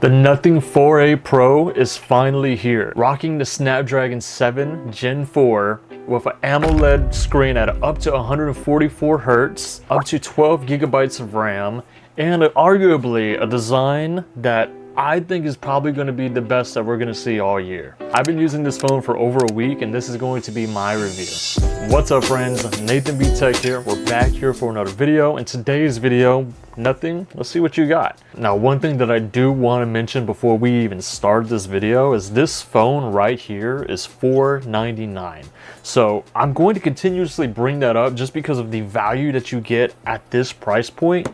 The Nothing 4A Pro is finally here, rocking the Snapdragon 7 Gen 4 with an AMOLED screen at up to 144 Hz, up to 12 gigabytes of RAM, and arguably a design that I think is probably going to be the best that we're going to see all year. I've been using this phone for over a week and this is going to be my review. What's up friends, Nathan B Tech here. We're back here for another video. In today's video, nothing, let's see what you got. Now one thing that I do want to mention before we even start this video is this phone right here is $499. So I'm going to continuously bring that up just because of the value that you get at this price point.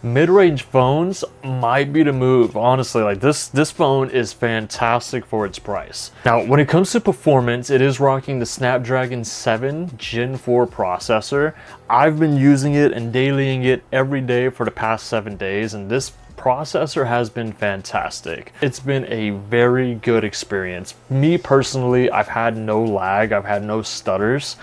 Mid-range phones might be the move, honestly. Like this phone is fantastic for its price. Now when it comes to performance, it is rocking the Snapdragon 7 Gen 4 processor. I've been using it and dailying it every day for the past 7 days, and this processor has been fantastic. It's been a very good experience. Me personally, I've had no lag, I've had no stutters.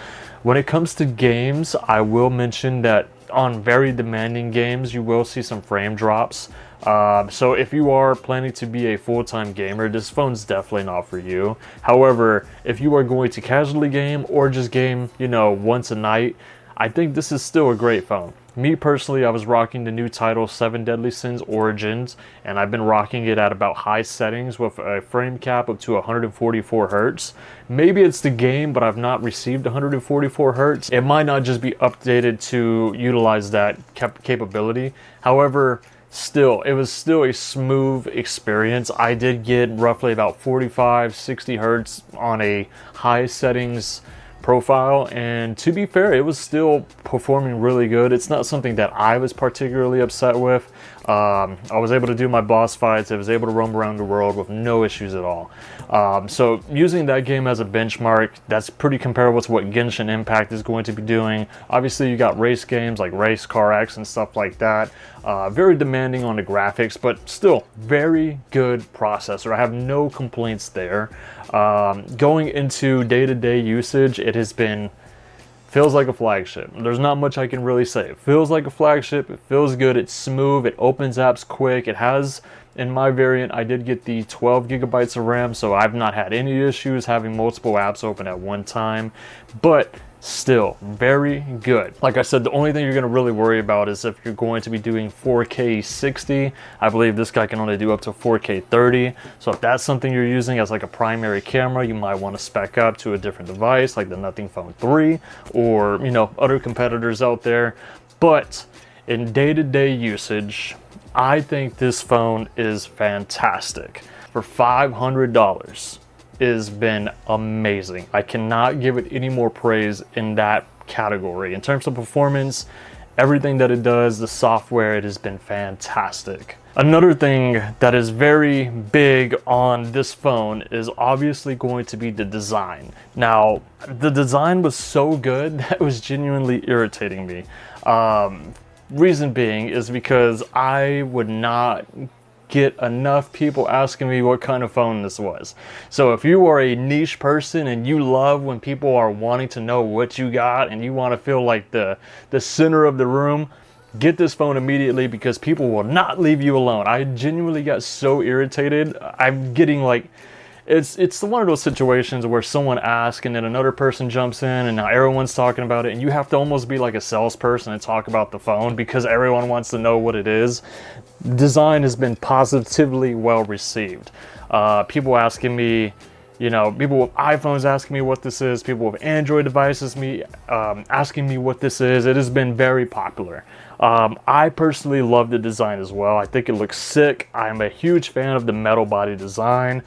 When it comes to games, I will mention that on very demanding games, you will see some frame drops. So if you are planning to be a full-time gamer, this phone's definitely not for you. However, if you are going to casually game or just game, you know, once a night, I think this is still a great phone. Me personally, I was rocking the new title 7 Deadly Sins Origins, and I've been rocking it at about high settings with a frame cap up to 144 Hz. Maybe it's the game, but I've not received 144 Hz. It might not just be updated to utilize that capability. However, still, it was still a smooth experience. I did get roughly about 45-60 Hz on a high settings profile, and to be fair, it was still performing really good. It's not something that I was particularly upset with. I was able to do my boss fights. I was able to roam around the world with no issues at all. So using that game as a benchmark, that's pretty comparable to what Genshin Impact is going to be doing. Obviously, you got race games like Race Car X and stuff like that. Very demanding on the graphics, but still very good processor. I have no complaints there. Going into day-to-day usage, it has been feels like a flagship. There's not much I can really say. It feels like a flagship. It feels good. It's smooth. It opens apps quick. It has, in my variant, I did get the 12 gigabytes of RAM, so I've not had any issues having multiple apps open at one time. But still very good. Like I said, the only thing you're going to really worry about is if you're going to be doing 4K 60. I believe this guy can only do up to 4K 30. So if that's something you're using as like a primary camera, you might want to spec up to a different device like the Nothing Phone 3 or, you know, other competitors out there. But in day-to-day usage, I think this phone is fantastic. For $500, has been amazing. I cannot give it any more praise in that category. In terms of performance, everything that it does, the software, it has been fantastic. Another thing that is very big on this phone is obviously going to be the design. Now, the design was so good that it was genuinely irritating me. Reason being is because I would not get enough people asking me what kind of phone this was. So if you are a niche person and you love when people are wanting to know what you got and you want to feel like the center of the room, get this phone immediately because people will not leave you alone. I genuinely got so irritated. I'm getting like, it's one of those situations where someone asks and then another person jumps in and now everyone's talking about it and you have to almost be like a salesperson and talk about the phone because everyone wants to know what it is. Design has been positively well received. People asking me, you know, people with iPhones asking me what this is, people with Android devices asking me what this is. It has been very popular. I personally love the design as well. I think it looks sick. I'm a huge fan of the metal body design.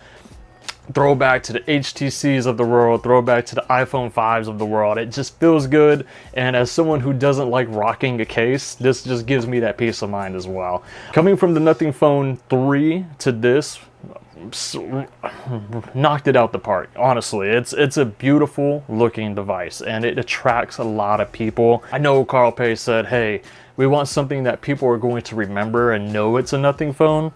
Throwback to the HTCs of the world, throwback to the iPhone 5s of the world. It just feels good, and as someone who doesn't like rocking a case, this just gives me that peace of mind as well. Coming from the Nothing Phone 3 to this, knocked it out the park. Honestly, it's a beautiful looking device and it attracts a lot of people. I know Carl Pei said, hey, we want something that people are going to remember and know it's a Nothing phone.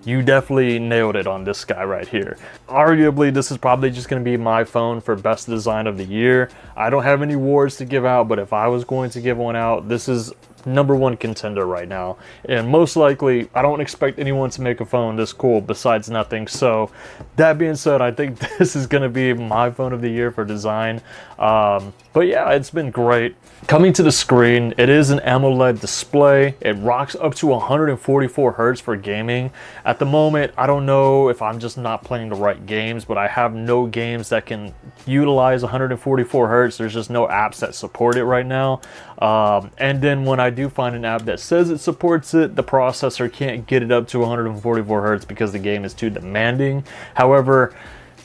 You definitely nailed it on this guy right here. Arguably, this is probably just going to be my phone for best design of the year. I don't have any awards to give out, but if I was going to give one out, this is #1 contender right now, and most likely I don't expect anyone to make a phone this cool besides nothing. So that being said, I think this is going to be my phone of the year for design. But yeah, it's been great. Coming to the screen, it is an AMOLED display. It rocks up to 144 hertz for gaming. At the moment, I don't know if I'm just not playing the right games, but I have no games that can utilize 144 hertz. There's just no apps that support it right now. And then when I do find an app that says it supports it, the processor can't get it up to 144 hertz because the game is too demanding. However,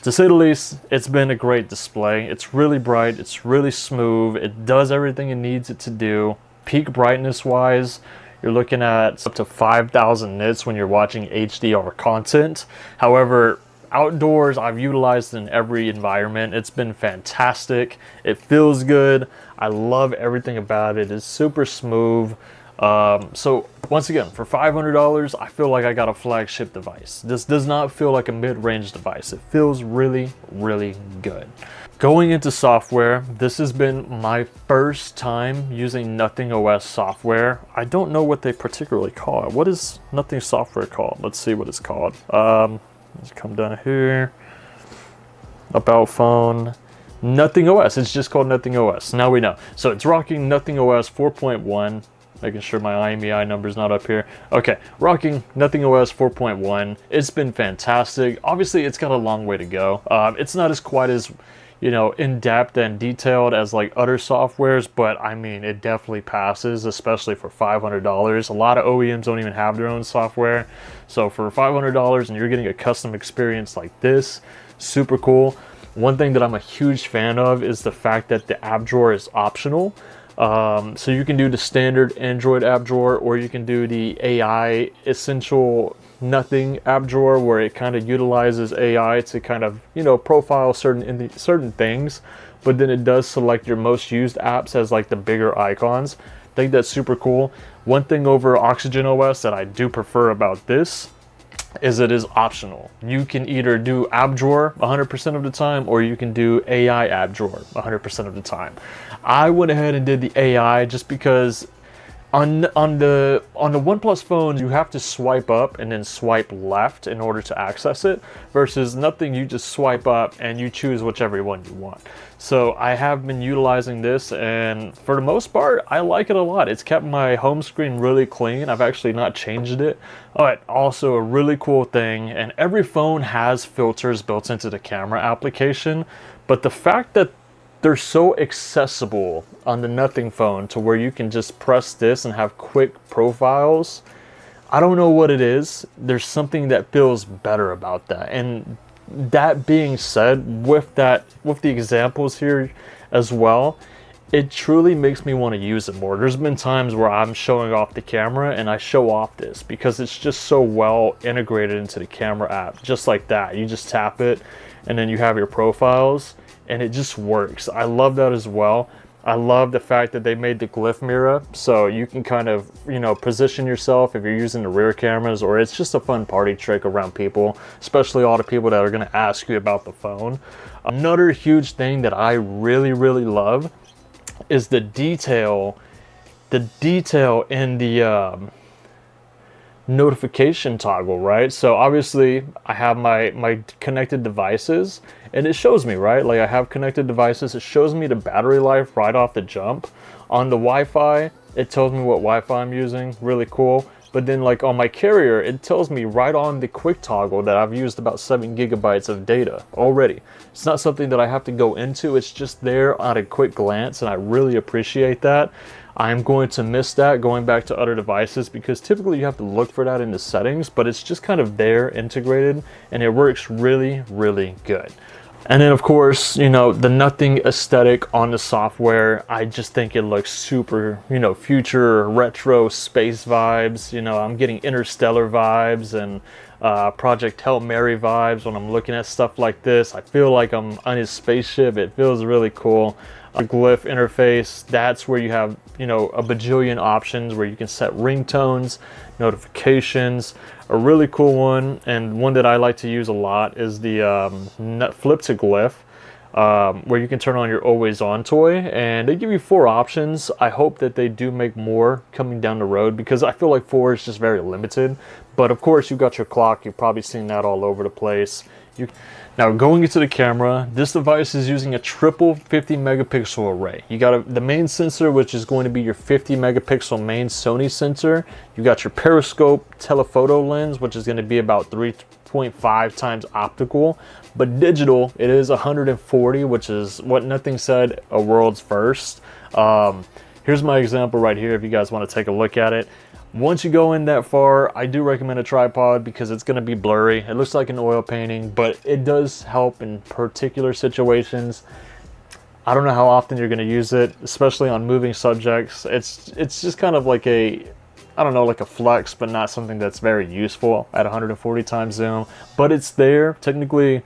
to say the least, it's been a great display. It's really bright, it's really smooth, it does everything it needs it to do. Peak brightness wise, you're looking at up to 5,000 nits when you're watching HDR content. However, outdoors, I've utilized it in every environment. It's been fantastic. It feels good. I love everything about it. It's super smooth. So once again, for $500, I feel like I got a flagship device. This does not feel like a mid-range device. It feels really, really good. Going into software, this has been my first time using Nothing OS software. I don't know what they particularly call it. What is Nothing software called? Let's see what it's called. Let's come down here. About phone. Nothing OS. It's just called Nothing OS. Now we know. So it's rocking Nothing OS 4.1. Making sure my IMEI number's not up here. Okay, rocking Nothing OS 4.1. It's been fantastic. Obviously, it's got a long way to go. It's not as quite as, you know, in-depth and detailed as like other softwares, but I mean, it definitely passes, especially for $500. A lot of OEMs don't even have their own software. So for $500 and you're getting a custom experience like this, super cool. One thing that I'm a huge fan of is the fact that the app drawer is optional. So you can do the standard Android app drawer, or you can do the AI essential Nothing app drawer, where it kind of utilizes AI to kind of, you know, profile certain things, but then it does select your most used apps as like the bigger icons. I think that's super cool. One thing over Oxygen OS that I do prefer about this is it is optional. You can either do app drawer 100% of the time, or you can do AI app drawer 100% of the time. I went ahead and did the AI just because on the OnePlus phones, you have to swipe up and then swipe left in order to access it, versus Nothing, you just swipe up and you choose whichever one you want. So I have been utilizing this, and for the most part, I like it a lot. It's kept my home screen really clean. I've actually not changed it. But also a really cool thing, and every phone has filters built into the camera application, but the fact that they're so accessible on the Nothing phone to where you can just press this and have quick profiles, I don't know what it is. There's something that feels better about that. And that being said, with the examples here as well, it truly makes me want to use it more. There's been times where I'm showing off the camera and I show off this because it's just so well integrated into the camera app. Just like that, you just tap it and then you have your profiles, and it just works. I love that as well. I love the fact that they made the glyph mirror, so you can kind of, you know, position yourself if you're using the rear cameras, or it's just a fun party trick around people, especially all the people that are going to ask you about the phone. Another huge thing that I really, really love is the detail in the notification toggle, right? So obviously I have my connected devices, and it shows me, right, like I have connected devices. It shows me the battery life right off the jump. On the Wi-Fi, it tells me what Wi-Fi I'm using, really cool. But then like on my carrier, it tells me right on the quick toggle that I've used about 7 gigabytes of data already. It's not something that I have to go into, it's just there at a quick glance, and I really appreciate that. I'm going to miss that going back to other devices, because typically you have to look for that in the settings, but it's just kind of there integrated, and it works really, really good. And then of course, you know, the Nothing aesthetic on the software, I just think it looks super, you know, future retro space vibes. You know, I'm getting Interstellar vibes and Project Hail Mary vibes when I'm looking at stuff like this. I feel like I'm on his spaceship. It feels really cool. A glyph interface, that's where you have, you know, a bajillion options where you can set ringtones, notifications. A really cool one, and one that I like to use a lot, is the flip to glyph. where you can turn on your always on toy, and they give you 4 options. I hope that they do make more coming down the road, because I feel like 4 is just very limited. But of course, you've got your clock. You've probably seen that all over the place. Now, going into the camera, this device is using a triple 50 megapixel array. You got the main sensor, which is going to be your 50 megapixel main Sony sensor. You got your periscope telephoto lens, which is going to be about 3.5 times optical, but digital, it is 140, which is what Nothing said, a world's first. Here's my example right here if you guys want to take a look at it. Once you go in that far, I do recommend a tripod because it's going to be blurry. It looks like an oil painting, but it does help in particular situations. I don't know how often you're going to use it, especially on moving subjects. It's just kind of like a, I don't know, like a flex, but not something that's very useful at 140 times zoom. But it's there. Technically,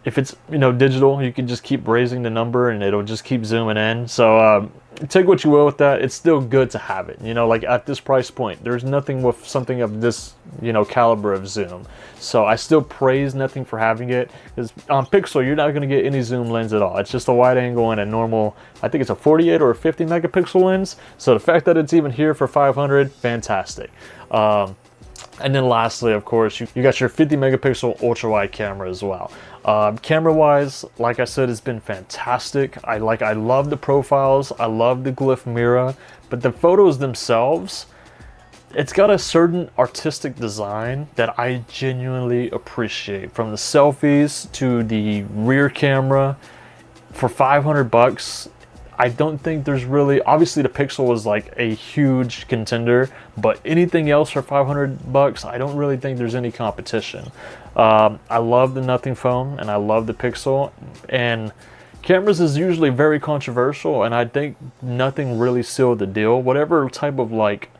if it's, you know, digital, you can just keep raising the number and it'll just keep zooming in. So take what you will with that. It's still good to have it, you know, like at this price point, there's nothing with something of this, you know, caliber of zoom. So I still praise Nothing for having it, because on Pixel, you're not going to get any zoom lens at all. It's just a wide angle and a normal, I think it's a 48 or a 50 megapixel lens. So the fact that it's even here for 500, fantastic. And then lastly, of course, you got your 50 megapixel ultra wide camera as well. Camera wise, like I said, it's been fantastic. I love the profiles. I love the glyph mirror, but the photos themselves, it's got a certain artistic design that I genuinely appreciate. From the selfies to the rear camera, for 500 bucks, I don't think there's really, obviously the Pixel was like a huge contender, but anything else for 500 bucks, I don't really think there's any competition. I love the Nothing phone and I love the Pixel, and cameras is usually very controversial, and I think Nothing really sealed the deal. Whatever type of like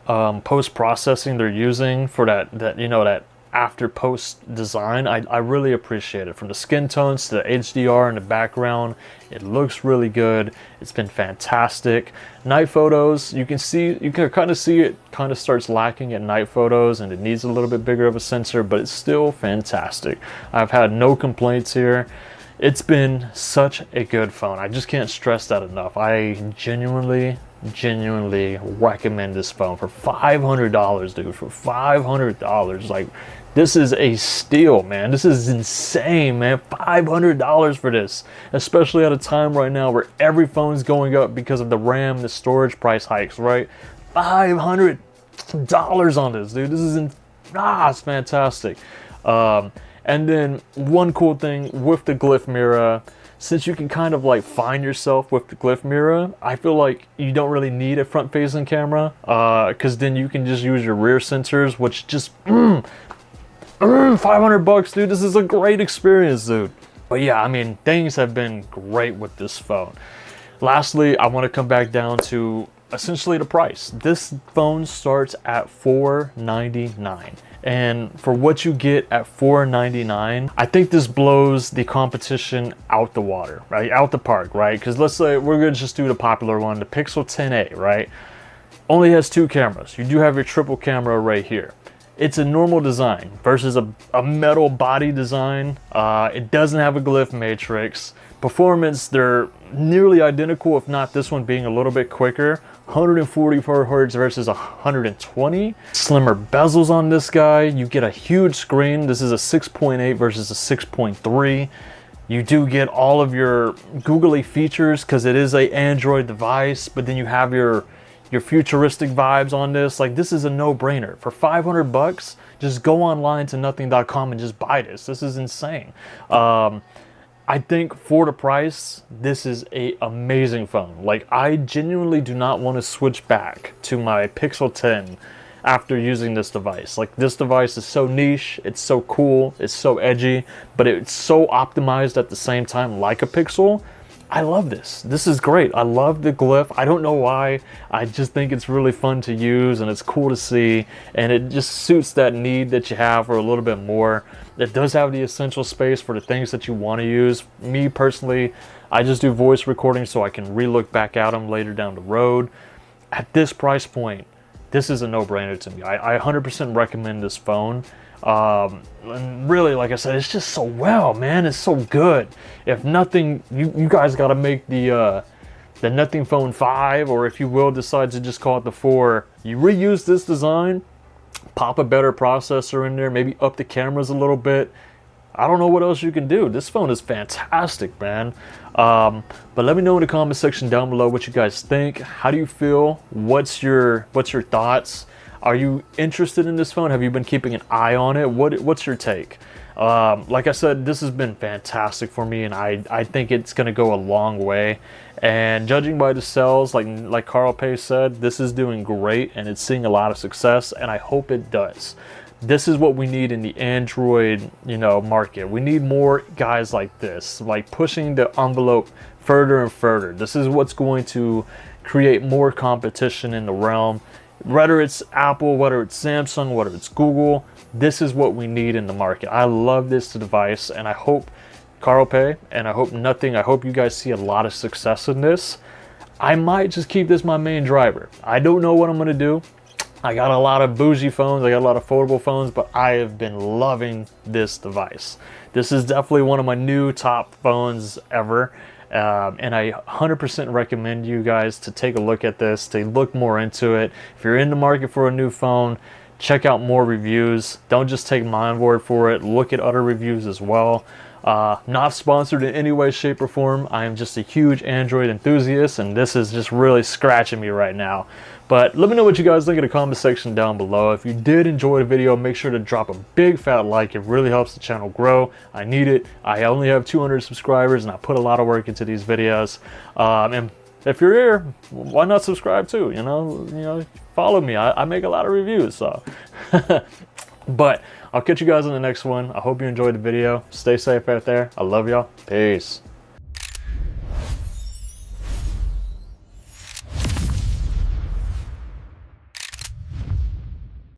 post-processing they're using for that you know, that after post design, I really appreciate it. From the skin tones to the HDR in the background, it looks really good. It's been fantastic. Night photos, you can kind of see it kind of starts lacking at night photos, and it needs a little bit bigger of a sensor, but it's still fantastic. I've had no complaints here. It's been such a good phone. I just can't stress that enough. I genuinely recommend this phone for $500, dude. For $500, like, this is a steal, man. This is insane, man. $500 for this, especially at a time right now where every phone's going up because of the RAM, the storage price hikes, right? $500 on this, dude. This is it's fantastic. And then one cool thing with the glyph mirror, since you can kind of like find yourself with the glyph mirror, I feel like you don't really need a front-facing camera, because then you can just use your rear sensors, which just 500 bucks, dude. This is a great experience, dude. But yeah, I mean, things have been great with this phone. Lastly, I want to come back down to essentially the price. This phone starts at $499. And for what you get at $499, I think this blows the competition out the water, right? Out the park, right? Because let's say we're going to just do the popular one, the Pixel 10a, right? Only has 2 cameras. You do have your triple camera right here. It's a normal design versus a metal body design. It doesn't have a glyph matrix. Performance, they're nearly identical, if not this one being a little bit quicker. 144 hertz versus 120. Slimmer bezels on this guy. You get a huge screen. This is a 6.8 versus a 6.3. You do get all of your googly features because it is a Android device, but then you have your futuristic vibes on this. Like, this is a no-brainer. For 500 bucks, just go online to nothing.com and just buy this. This is insane. I think for the price, this is an amazing phone. Like, I genuinely do not want to switch back to my Pixel 10 after using this device. Like, this device is so niche, it's so cool, it's so edgy, but it's so optimized at the same time like a Pixel. I love this. This is great. I love the glyph. I don't know why. I just think it's really fun to use and it's cool to see, and it just suits that need that you have for a little bit more. It does have the essential space for the things that you want to use. Me personally, I just do voice recording so I can re-look back at them later down the road. At this price point, this is a no-brainer to me. I 100% recommend this phone. And really, like I said, it's just so well, man. It's so good. If nothing, you guys got to make the Nothing Phone 5, or if you will decide to just call it the 4, you reuse this design, pop a better processor in there, maybe up the cameras a little bit. I don't know what else you can do. This phone is fantastic, man. But let me know in the comment section down below what you guys think. How do you feel? What's your thoughts? Are you interested in this phone? Have you been keeping an eye on it? What's your take? Like I said, this has been fantastic for me, and I think it's going to go a long way. And judging by the sales, like Carl Pei said, this is doing great and it's seeing a lot of success, and I hope it does. This is what we need in the Android, market. We need more guys like this, like pushing the envelope further and further. This is what's going to create more competition in the realm. Whether it's Apple, whether it's Samsung, whether it's Google, this is what we need in the market. I love this device, and I hope Carl Pei, and I hope you guys see a lot of success in this. I might just keep this my main driver. I don't know what I'm gonna do. I got a lot of bougie phones, I got a lot of foldable phones, but I have been loving this device. This is definitely one of my new top phones ever. And I 100% recommend you guys to take a look at this, to look more into it. If you're in the market for a new phone, check out more reviews. Don't just take my word for it. Look at other reviews as well. Not sponsored in any way, shape, or form. I am just a huge Android enthusiast, and this is just really scratching me right now. But let me know what you guys think in the comment section down below. If you did enjoy the video, make sure to drop a big fat like. It really helps the channel grow. I need it. I only have 200 subscribers, and I put a lot of work into these videos. And if you're here, why not subscribe too? Follow me. I make a lot of reviews, so. But I'll catch you guys in the next one. I hope you enjoyed the video. Stay safe out there. I love y'all. Peace.